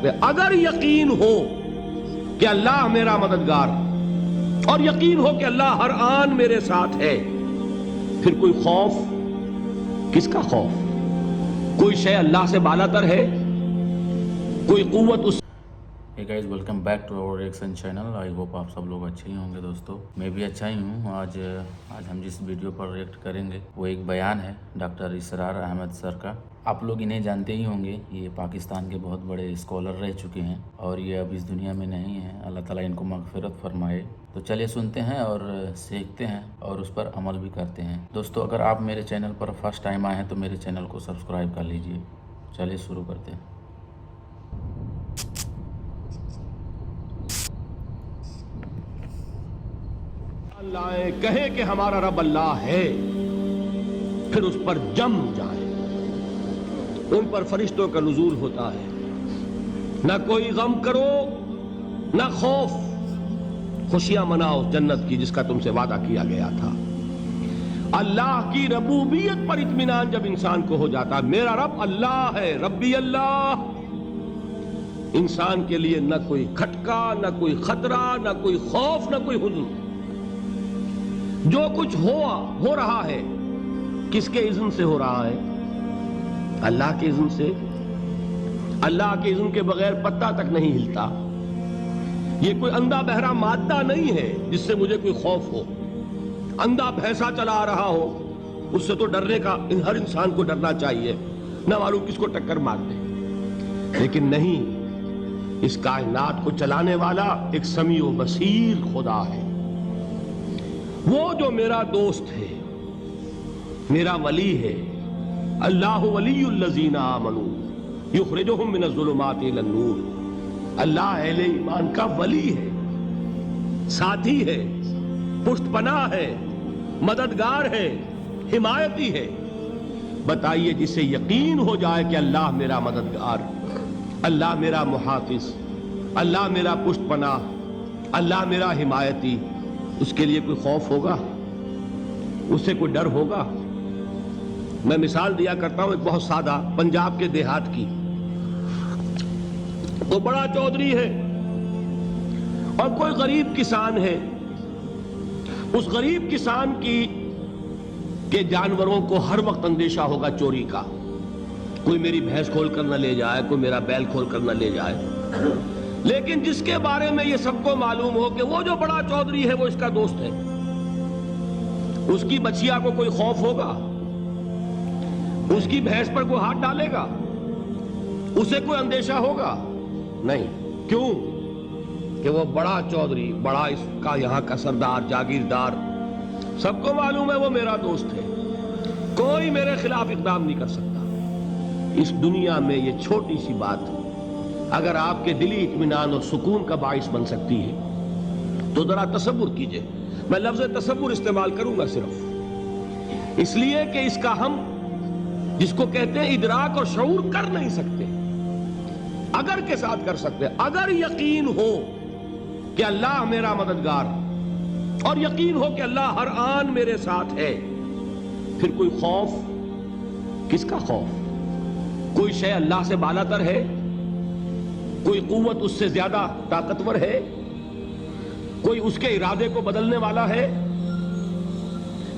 سکتے اگر یقین ہو کہ اللہ میرا مددگار اور یقین ہو کہ اللہ ہر آن میرے ساتھ ہے، پھر کوئی خوف، کس کا خوف؟ کوئی شے اللہ سے بالا تر ہے؟ کوئی قوت اس Hey guys, welcome back to our reaction channel. I hope آپ سب لوگ اچھے ہی ہوں گے دوستو. میں بھی اچھا ہی ہوں. آج ہم جس ویڈیو پر ریئیکٹ کریں گے وہ ایک بیان ہے ڈاکٹر اسرار احمد سر کا. آپ لوگ انہیں جانتے ہی ہوں گے. یہ پاکستان کے بہت بڑے اسکالر رہ چکے ہیں اور یہ اب اس دنیا میں نہیں ہیں. اللہ تعالیٰ ان کو مغفرت فرمائے. تو چلیے سنتے ہیں اور سیکھتے ہیں اور اس پر عمل بھی کرتے ہیں. دوستو اگر آپ میرے چینل پر فرسٹ ٹائم آئے ہیں تو میرے چینل کو سبسکرائب کر لیجئے. چلیے شروع کرتے ہیں. لائیں کہیں کہ ہمارا رب اللہ ہے، پھر اس پر جم جائیں. ان پر فرشتوں کا نزول ہوتا ہے. نہ کوئی غم کرو نہ خوف، خوشیاں مناؤ جنت کی جس کا تم سے وعدہ کیا گیا تھا. اللہ کی ربوبیت پر اطمینان جب انسان کو ہو جاتا، میرا رب اللہ ہے، ربی اللہ، انسان کے لیے نہ کوئی کھٹکا، نہ کوئی خطرہ، نہ کوئی خوف، نہ کوئی حزن. جو کچھ ہو رہا ہے کس کے اذن سے ہو رہا ہے؟ اللہ کے اذن سے. اللہ کے اذن کے بغیر پتہ تک نہیں ہلتا. یہ کوئی اندھا بہرا مادہ نہیں ہے جس سے مجھے کوئی خوف ہو. اندھا بھینسا چلا آ رہا ہو اس سے تو ڈرنے کا ہر انسان کو ڈرنا چاہیے، نہ معلوم کس کو ٹکر مار دے. لیکن نہیں، اس کائنات کو چلانے والا ایک سمیع و بصیر خدا ہے. وہ جو میرا دوست ہے، میرا ولی ہے. اللہ ولی الذین آمنوا یخرجہم من الظلمات الی النور. اللہ اہل ایمان کا ولی ہے، ساتھی ہے، پشت پناہ ہے، مددگار ہے، حمایتی ہے. بتائیے جسے یقین ہو جائے کہ اللہ میرا مددگار، اللہ میرا محافظ، اللہ میرا پشت پناہ، اللہ میرا حمایتی، اس کے لیے کوئی خوف ہوگا؟ اس سے کوئی ڈر ہوگا؟ میں مثال دیا کرتا ہوں ایک بہت سادہ پنجاب کے دیہات کی. وہ بڑا چودھری ہے اور کوئی غریب کسان ہے. اس غریب کسان کے جانوروں کو ہر وقت اندیشہ ہوگا چوری کا. کوئی میری بھینس کھول کر نہ لے جائے، کوئی میرا بیل کھول کر نہ لے جائے. لیکن جس کے بارے میں یہ سب کو معلوم ہو کہ وہ جو بڑا چودھری ہے وہ اس کا دوست ہے، اس کی بچیا کو کوئی خوف ہوگا؟ اس کی بھینس پر کوئی ہاتھ ڈالے گا؟ اسے کوئی اندیشہ ہوگا؟ نہیں. کیوں؟ کہ وہ بڑا چودھری، بڑا اس کا یہاں کا سردار، جاگیردار، سب کو معلوم ہے وہ میرا دوست ہے، کوئی میرے خلاف اقدام نہیں کر سکتا. اس دنیا میں یہ چھوٹی سی بات اگر آپ کے دلی اطمینان اور سکون کا باعث بن سکتی ہے تو ذرا تصور کیجئے. میں لفظ تصور استعمال کروں گا صرف اس لیے کہ اس کا ہم جس کو کہتے ہیں ادراک اور شعور کر نہیں سکتے، اگر کے ساتھ کر سکتے. اگر یقین ہو کہ اللہ میرا مددگار اور یقین ہو کہ اللہ ہر آن میرے ساتھ ہے، پھر کوئی خوف، کس کا خوف؟ کوئی شے اللہ سے بالا تر ہے؟ کوئی قوت اس سے زیادہ طاقتور ہے؟ کوئی اس کے ارادے کو بدلنے والا ہے؟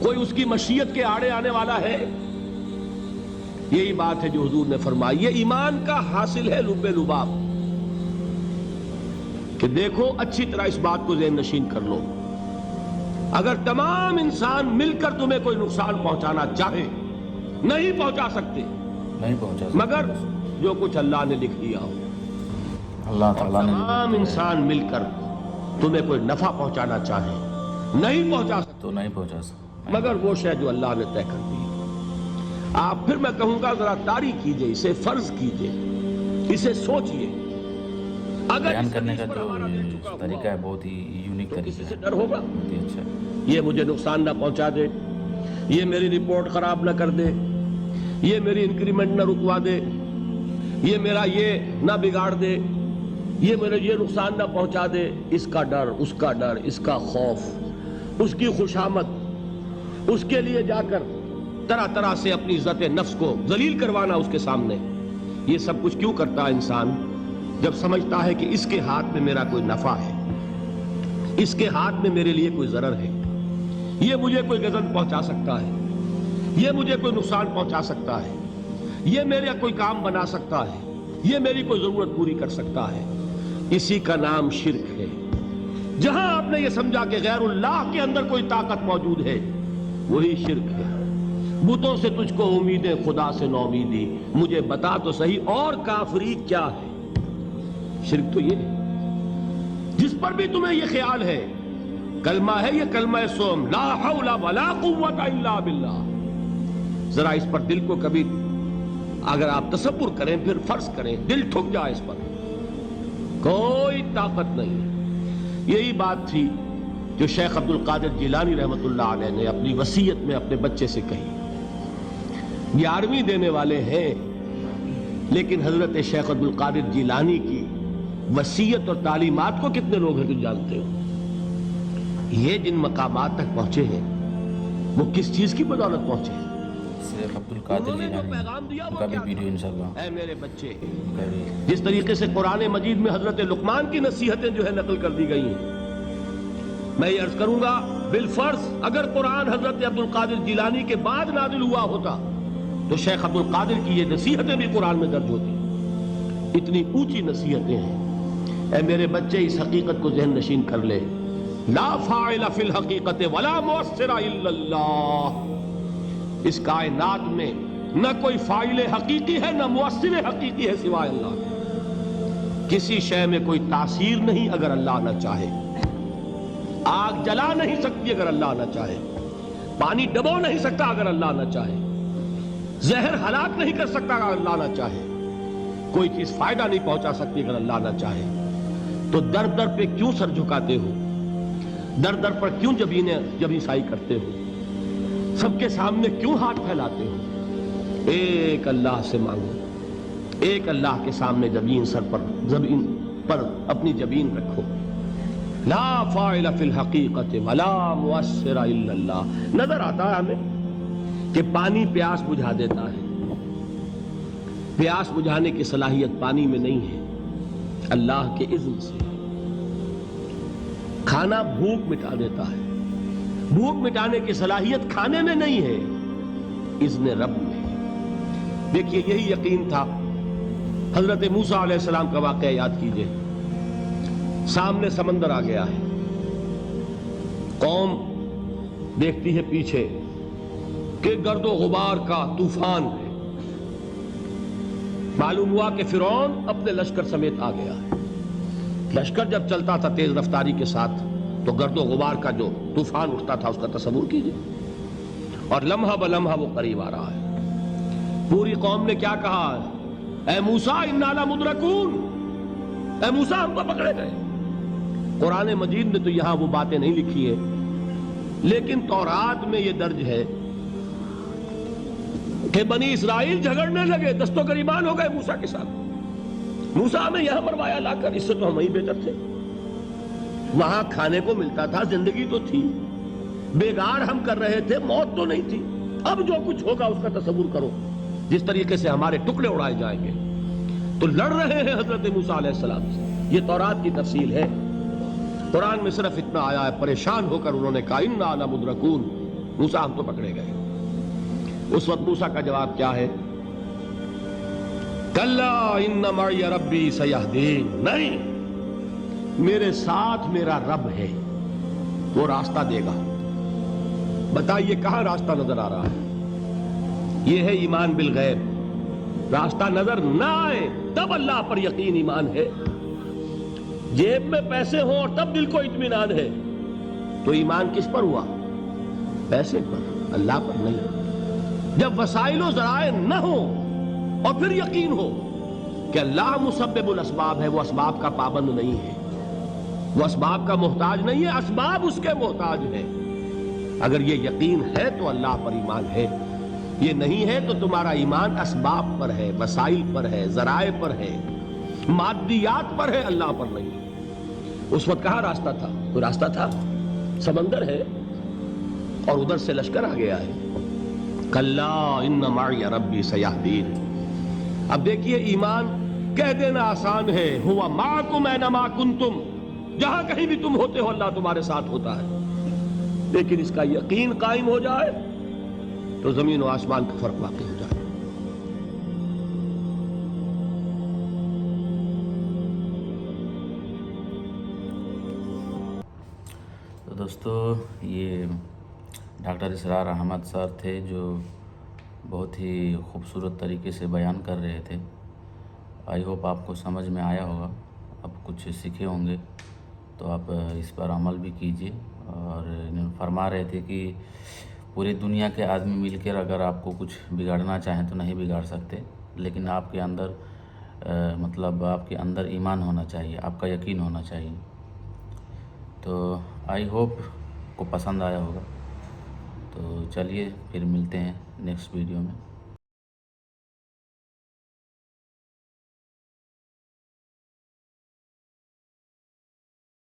کوئی اس کی مشیت کے آڑے آنے والا ہے؟ یہی بات ہے جو حضور نے فرمائی. یہ ایمان کا حاصل ہے لب لباب کہ دیکھو اچھی طرح اس بات کو ذہن نشین کر لو. اگر تمام انسان مل کر تمہیں کوئی نقصان پہنچانا چاہے نہیں پہنچا سکتے مگر جو کچھ اللہ نے لکھ دیا ہو. اللہ تعالیٰ نے تمام انسان مل کر تمہیں کوئی نفع پہنچانا چاہے نہیں پہنچا سکتے تو نہیں پہنچا سکتے مگر وہ شے جو اللہ نے طے کر دی. آپ پھر میں کہوں گا ذرا طاری کیجئے، اسے فرض کیجئے، اسے سوچئے. اگر بیان کرنے کا جو طریقہ ہے بہت ہی یونیک طریقہ سے ہے، ڈر ہوگا بہت ہی اچھا. یہ مجھے نقصان نہ پہنچا دے، یہ میری رپورٹ خراب نہ کر دے، یہ میری انکریمنٹ نہ رکوا دے، یہ میرا یہ نہ بگاڑ دے، یہ میرے یہ نقصان نہ پہنچا دے. اس کا ڈر، اس کا ڈر، اس کا خوف، اس کی خوشامد، اس کے لیے جا کر طرح طرح سے اپنی عزت نفس کو ذلیل کروانا اس کے سامنے. یہ سب کچھ کیوں کرتا ہے انسان؟ جب سمجھتا ہے کہ اس کے ہاتھ میں میرا کوئی نفع ہے، اس کے ہاتھ میں میرے لیے کوئی ضرر ہے، یہ مجھے کوئی غضب پہنچا سکتا ہے، یہ مجھے کوئی نقصان پہنچا سکتا ہے، یہ میرا کوئی کام بنا سکتا ہے، یہ میری کوئی ضرورت پوری کر سکتا ہے، اسی کا نام شرک ہے۔ جہاں آپ نے یہ سمجھا کہ غیر اللہ کے اندر کوئی طاقت موجود ہے، وہی شرک ہے۔ بتوں سے تجھ کو امیدیں، خدا سے نومیدی، مجھے بتا تو صحیح اور کافری کیا ہے؟ شرک تو یہ ہے جس پر بھی تمہیں یہ خیال ہے، کلمہ ہے یہ کلمہ سوم، لا حول ولا قوت الا باللہ، ذرا اس پر دل کو کبھی اگر آپ تصور کریں، پھر فرض کریں، دل ٹھک جائے اس پر، کوئی طاقت نہیں۔ یہی بات تھی جو شیخ عبد القادر جیلانی رحمۃ اللہ علیہ نے اپنی وصیت میں اپنے بچے سے کہی۔ 11ویں دینے والے ہیں، لیکن حضرت شیخ عبد القادر جیلانی کی وصیت اور تعلیمات کو کتنے لوگ ہیں جو جانتے ہو؟ یہ جن مقامات تک پہنچے ہیں وہ کس چیز کی بدولت پہنچے ہیں؟ شیخ عبد القادر جیلانی کا بھی ویڈیو انشاءاللہ۔ اے میرے بچے، جس طریقے سے قرآن مجید میں حضرت لقمان کی نصیحتیں جو ہے نقل کر دی گئی ہیں، میں یہ عرض کروں گا بالفرض اگر قرآن حضرت عبد القادر جیلانی کے بعد نازل ہوا ہوتا تو شیخ عبد القادر کی یہ نصیحتیں بھی قرآن میں درج ہوتی۔ اتنی اونچی نصیحتیں ہیں۔ اے میرے بچے، اس حقیقت کو ذہن نشین کر لے، لا فاعل فی الحقیقت ولا مؤثر الا اللہ۔ اس کائنات میں نہ کوئی فاعل حقیقی ہے نہ مؤثر حقیقی ہے سوائے اللہ کے۔ کسی شے میں کوئی تاثیر نہیں اگر اللہ نہ چاہے، آگ جلا نہیں سکتی اگر اللہ نہ چاہے، پانی ڈبو نہیں سکتا اگر اللہ نہ چاہے، زہر ہلاک نہیں کر سکتا اگر اللہ نہ چاہے، کوئی چیز فائدہ نہیں پہنچا سکتی اگر اللہ نہ چاہے۔ تو در در پہ کیوں سر جھکاتے ہو؟ در در پر کیوں جبیں سائی کرتے ہو؟ سب کے سامنے کیوں ہاتھ پھیلاتے ہو؟ ایک اللہ سے مانگو، ایک اللہ کے سامنے زمین پر اپنی جبین رکھو۔ لا فاعل فی الحقیقت ولا مؤثر الا اللہ۔ نظر آتا ہے ہمیں کہ پانی پیاس بجھا دیتا ہے، پیاس بجھانے کی صلاحیت پانی میں نہیں ہے، اللہ کے اذن سے۔ کھانا بھوک مٹا دیتا ہے، بھوک مٹانے کی صلاحیت کھانے میں نہیں ہے، اذن رب میں۔ دیکھیے یہی یقین تھا حضرت موسیٰ علیہ السلام کا واقعہ یاد کیجئے۔ سامنے سمندر آ گیا ہے، قوم دیکھتی ہے پیچھے کہ گرد و غبار کا طوفان ہے۔ معلوم ہوا کہ فرعون اپنے لشکر سمیت آ گیا ہے۔ لشکر جب چلتا تھا تیز رفتاری کے ساتھ تو گرد و غبار کا جو طوفان اٹھتا تھا اس کا تصور کیجئے، اور لمحہ بلمحہ وہ قریب آ رہا ہے۔ پوری قوم نے کیا کہا؟ اے موسیٰ انا لمدرکون، اے موسیٰ ہم کو پکڑے گئے۔ قرآن مجید نے تو یہاں وہ باتیں نہیں لکھی ہیں، لیکن تورات میں یہ درج ہے کہ بنی اسرائیل جھگڑنے لگے، دست و گریبان ہو گئے موسیٰ کے ساتھ۔ موسیٰ ہمیں یہاں مروایا لا کر، اس سے تو ہم ہی بہتر تھے، وہاں کھانے کو ملتا تھا، زندگی تو تھی، بیگار ہم کر رہے تھے، موت تو نہیں تھی۔ اب جو کچھ ہوگا اس کا تصور کرو، جس طریقے سے ہمارے ٹکڑے اڑائے جائیں گے۔ تو لڑ رہے ہیں حضرت موسیٰ علیہ السلام سے، یہ تورات کی تفصیل ہے۔ قرآن میں صرف اتنا آیا ہے، پریشان ہو کر انہوں نے کہا انا لمدرکون، موسیٰ ہم تو پکڑے گئے۔ اس وقت موسیٰ کا جواب کیا ہے؟ کلا ان معی ربی سیہدین، نہیں، میرے ساتھ میرا رب ہے، وہ راستہ دے گا۔ بتائیے کہاں راستہ نظر آ رہا ہے؟ یہ ہے ایمان بالغیب۔ راستہ نظر نہ آئے تب اللہ پر یقین ایمان ہے۔ جیب میں پیسے ہوں اور تب دل کو اطمینان ہے تو ایمان کس پر ہوا؟ پیسے پر، اللہ پر نہیں۔ جب وسائل و ذرائع نہ ہوں اور پھر یقین ہو کہ اللہ مسبب الاسباب ہے، وہ اسباب کا پابند نہیں ہے، وہ اسباب کا محتاج نہیں ہے، اسباب اس کے محتاج ہیں۔ اگر یہ یقین ہے تو اللہ پر ایمان ہے، یہ نہیں ہے تو تمہارا ایمان اسباب پر ہے، وسائل پر ہے، ذرائع پر ہے، مادیات پر ہے، اللہ پر نہیں۔ اس وقت کہاں راستہ تھا؟ کوئی راستہ تھا؟ سمندر ہے اور ادھر سے لشکر آ گیا ہے۔ کلا ان معی ربی سیہدین۔ اب دیکھیے ایمان کہہ دینا آسان ہے، ہوا معکم اینما کنتم، جہاں کہیں بھی تم ہوتے ہو اللہ تمہارے ساتھ ہوتا ہے، لیکن اس کا یقین قائم ہو جائے تو زمین و آسمان کا فرق واقع ہو جائے۔ تو دوستو یہ ڈاکٹر اسرار احمد سر تھے جو بہت ہی خوبصورت طریقے سے بیان کر رہے تھے۔ آئی ہوپ آپ کو سمجھ میں آیا ہوگا، آپ کچھ سیکھے ہوں گے، تو آپ اس پر عمل بھی کیجئے۔ اور فرما رہے تھے کہ پوری دنیا کے آدمی مل کر اگر آپ کو کچھ بگاڑنا چاہیں تو نہیں بگاڑ سکتے، لیکن آپ کے اندر آپ کے اندر ایمان ہونا چاہیے، آپ کا یقین ہونا چاہیے۔ تو آئی ہوپ کو پسند آیا ہوگا، تو چلیے پھر ملتے ہیں نیکسٹ ویڈیو میں۔